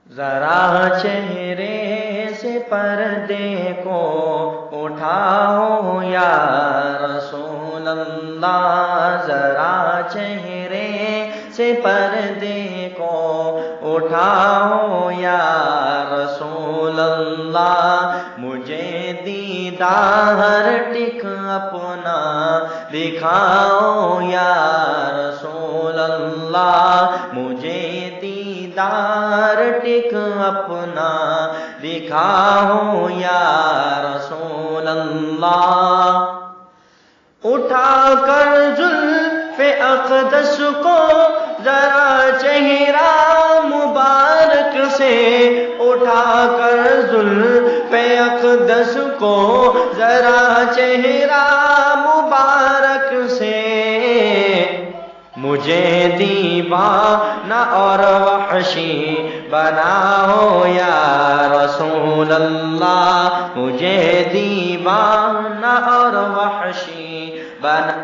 ذرا چہرے سے پردے کو اٹھاؤ یا رسول اللہ، ذرا چہرے سے پردے کو اٹھاؤ یا رسول اللہ، مجھے دیدار ٹک اپنا دکھاؤ یا رسول اللہ، مجھے دیدار ٹک اپنا دکھاؤ یا رسول اللہ۔ اٹھا کر زلف اقدس کو ذرا چہرہ مبارک سے، اٹھا کر زلف اقدس کو ذرا چہرہ مبارک سے، مجھے دیوانہ اور وحشی بناؤ یا رسول اللہ، مجھے دیوانہ اور وحشی بنا